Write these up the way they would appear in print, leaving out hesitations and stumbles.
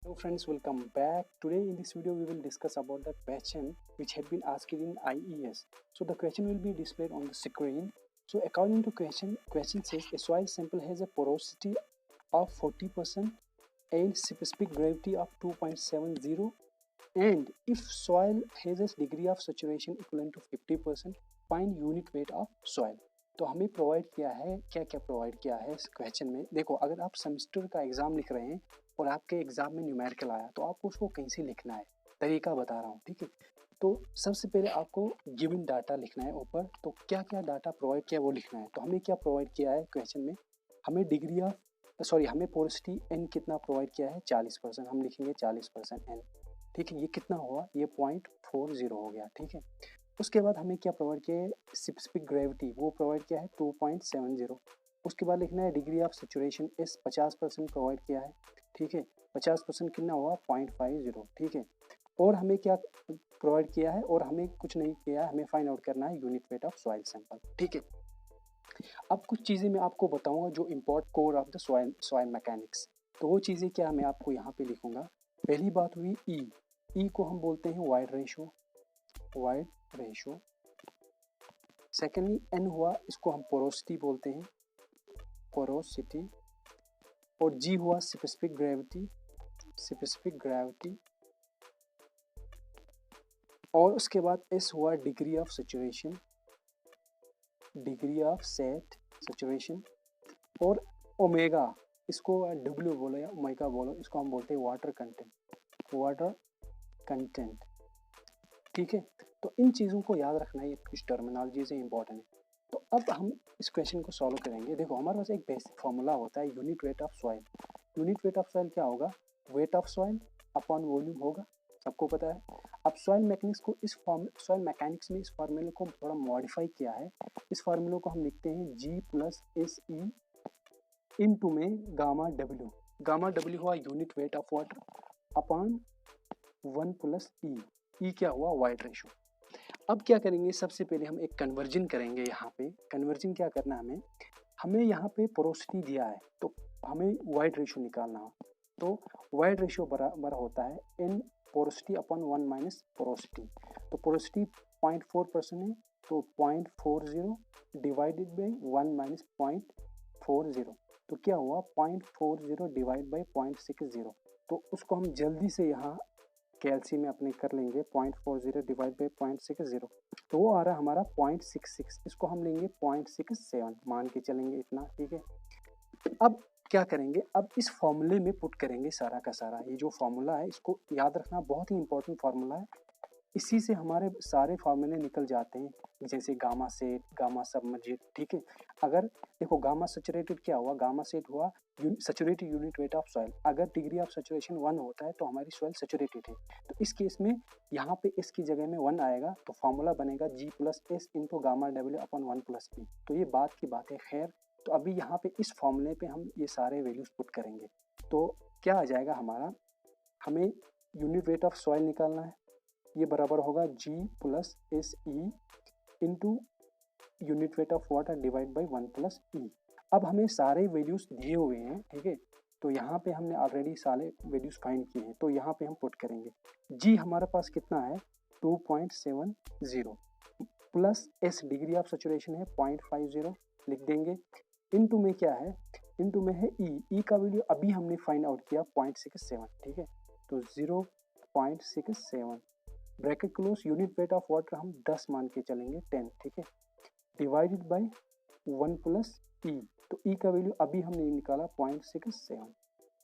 Hello friends, welcome back. Today in this video we will discuss about the question which had been asked in IES. So the question will be displayed on the screen. So according to question says a soil sample has a porosity of 40% and specific gravity of 2.70, and if soil has a degree of saturation equivalent to 50%, find unit weight of soil. तो हमें provide किया है, क्या क्या provide किया है इस question में। देखो, अगर आप सेमेस्टर का एग्जाम लिख रहे हैं और आपके एग्जाम में न्यूमेरिकल आया तो आपको उसको कैसे लिखना है, तरीका बता रहा हूँ, ठीक है। तो सबसे पहले आपको गिवन डाटा लिखना है ऊपर, तो क्या क्या डाटा प्रोवाइड किया वो लिखना है। तो हमें क्या प्रोवाइड किया है क्वेश्चन में, हमें पोरोसिटी एन कितना प्रोवाइड किया है 40%, हम लिखेंगे 40% एन, ठीक है। ये कितना हुआ, ये 0.40 हो गया, ठीक है। उसके बाद हमें क्या प्रोवाइड किया है, स्पेसिफिक ग्रेविटी वो प्रोवाइड किया है 2.70। उसके बाद लिखना है degree of saturation S 50% provide किया है, ठीक है। 50% कितना हुआ 0.50, ठीक है। और हमें क्या प्रोवाइड किया है, और हमें कुछ नहीं किया है, हमें फाइंड आउट करना है unit weight of soil sample, ठीक है। अब कुछ चीज़ें मैं आपको बताऊंगा जो import core of the soil mechanics. तो वो चीज़ें क्या मैं आपको यहाँ पे लिखूंगा। पहली बात हुई ई को हम बोलते हैं वाइड रेशो। सेकेंडली एन हुआ, इसको हम पोरोसिटी बोलते हैं, पोरोसिटी। और जी हुआ स्पेसिफिक ग्रेविटी। और उसके बाद एस हुआ डिग्री ऑफ सैचुरेशन। और ओमेगा, इसको डब्ल्यू बोलो या ओमेगा बोलो, इसको हम बोलते हैं वाटर कंटेंट, ठीक है। तो इन चीज़ों को याद रखना है, ये कुछ टर्मिनोलॉजी से इंपॉर्टेंट है। तो अब हम इस क्वेश्चन को सॉल्व करेंगे। देखो, हमारे पास एक बेसिक फॉर्मूला होता है unit weight of soil. Unit weight of soil क्या होगा, weight of soil upon volume होगा, सबको पता है। अब सॉइल मैकेनिक्स में इस फार्मूले को थोड़ा मॉडिफाई किया है। इस फार्मूले को हम लिखते हैं G+SE इनटू में गामा डब्ल्यू हुआ unit weight of water upon 1+E। ई क्या हुआ, वाइड रेशो। अब क्या करेंगे, सबसे पहले हम एक कन्वर्जन करेंगे। यहाँ पे कन्वर्जन क्या करना है, हमें यहाँ पे पोरोसिटी दिया है तो हमें वाइड रेशो निकालना हो। तो वाइड रेशो बराबर होता है n porosity upon 1 minus porosity. तो पोरोसिटी 0.4% है, तो 0.40 डिवाइडेड बाई 1 माइनस 0.40, तो क्या हुआ 0.40 डिवाइड बाई 0.60। तो उसको हम जल्दी से यहाँ कैलसी में अपने कर लेंगे, 0.40 डिवाइड बाई 0.60, तो वो आ रहा है हमारा 0.66। इसको हम लेंगे 0.67 मान के चलेंगे इतना, ठीक है। अब क्या करेंगे, अब इस फॉर्मूले में पुट करेंगे सारा का सारा। ये जो फॉर्मूला है इसको याद रखना, बहुत ही इंपॉर्टेंट फार्मूला है। इसी से हमारे सारे फार्मूले निकल जाते हैं, जैसे गामा सेट, गामा सबमर्जेड, ठीक है। अगर देखो गामा सैचुरेटेड क्या हुआ, गामा सेट हुआ saturated unit weight of soil. अगर डिग्री ऑफ सैचुरेशन 1 होता है तो हमारी सॉइल सैचुरेटेड है। तो इस केस में यहाँ पे इस की जगह में 1 आएगा, तो फॉर्मूला बनेगा G+S into gamma W upon 1+E। तो ये बात की बात है। खैर, तो अभी यहाँ पे इस फॉर्मूले पे हम ये सारे वैल्यूज पुट करेंगे, तो क्या आ जाएगा हमारा, हमें यूनिट वेट ऑफ सॉइल निकालना है। ये बराबर होगा G+SE into unit weight of water divide by 1+E। अब हमें सारे वैल्यूज दिए हुए हैं, ठीक है। तो यहाँ पे हमने ऑलरेडी सारे वैल्यूज फाइंड किए हैं, तो यहाँ पे हम पुट करेंगे। जी हमारे पास कितना है 2.70 plus S degree of saturation है 0.50 लिख देंगे। इनटू में क्या है, इनटू में है ई का वैल्यू अभी हमने फाइंड आउट किया 0.67, ठीक है। तो 0.67 bracket close, unit weight of water हम 10 मान के चलेंगे 10, ठीक है, डिवाइडेड बाई 1+E। तो ई का वैल्यू अभी हमने निकाला 0.67।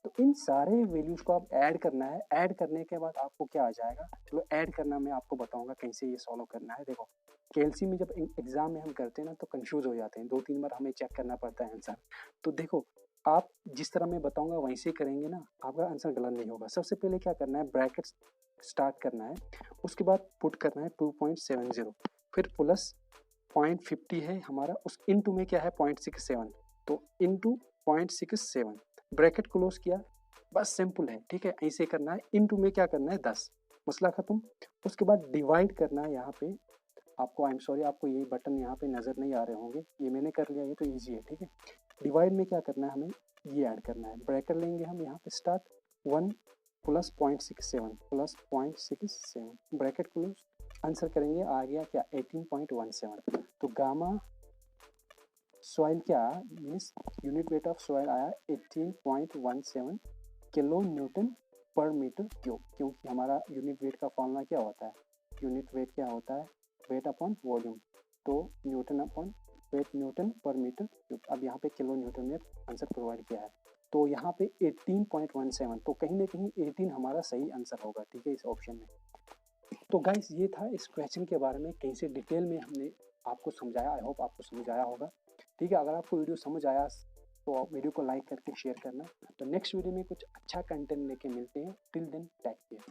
तो इन सारे वैल्यूज को आप ऐड करना है। ऐड करने के बाद आपको क्या आ जाएगा, चलो ऐड करना मैं आपको बताऊंगा कैसे ये सॉल्व करना है। देखो, केएलसी में जब एग्जाम में हम करते हैं ना तो कंफ्यूज हो जाते हैं, 2-3 बार हमें चेक करना पड़ता है आंसर। तो देखो, आप जिस तरह मैं बताऊंगा वैसे करेंगे ना, आपका आंसर गलत नहीं होगा। सबसे पहले क्या करना है, ब्रैकेट स्टार्ट करना है, उसके बाद पुट करना है 2.70, फिर प्लस 0.50 है हमारा, उस इनटू में क्या है 0.67, तो इनटू 0.67 ब्रैकेट क्लोज किया, बस सिंपल है, ठीक है। ऐसे करना है, इनटू में क्या करना है 10, मसला खत्म। उसके बाद डिवाइड करना है, यहाँ पे आपको, आई एम सॉरी, आपको ये बटन यहाँ पे नज़र नहीं आ रहे होंगे, ये मैंने कर लिया, ये तो ईजी है, ठीक है। डिवाइड में क्या करना है, हमें ये ऐड करना है, ब्रैकेट लेंगे हम यहाँ पे start 1 plus 0.67 bracket close, answer करेंगे, आ गया क्या 18.17। तो गामा सॉइल क्या means unit weight of soil आया 18.17 किलो न्यूटन पर मीटर क्यूब, क्योंकि हमारा यूनिट वेट का फॉर्मूला क्या होता है, यूनिट वेट क्या होता है, वेट अपॉन वॉल्यूम, तो न्यूटन अपॉन वेट न्यूटन पर मीटर क्यूब। अब यहाँ पे किलो न्यूटन में आंसर प्रोवाइड किया है, तो यहाँ पे 18.17, तो कहीं ना कहीं 18 हमारा सही आंसर होगा, ठीक है, इस ऑप्शन में। तो गाइस ये था इस क्वेश्चन के बारे में, कैसे डिटेल में हमने आपको समझाया। आई होप आपको समझ आया होगा, ठीक है। अगर आपको वीडियो समझ आया तो आप वीडियो को लाइक करके शेयर करना। तो नेक्स्ट वीडियो में कुछ अच्छा कंटेंट लेके मिलते हैं। Till then take care.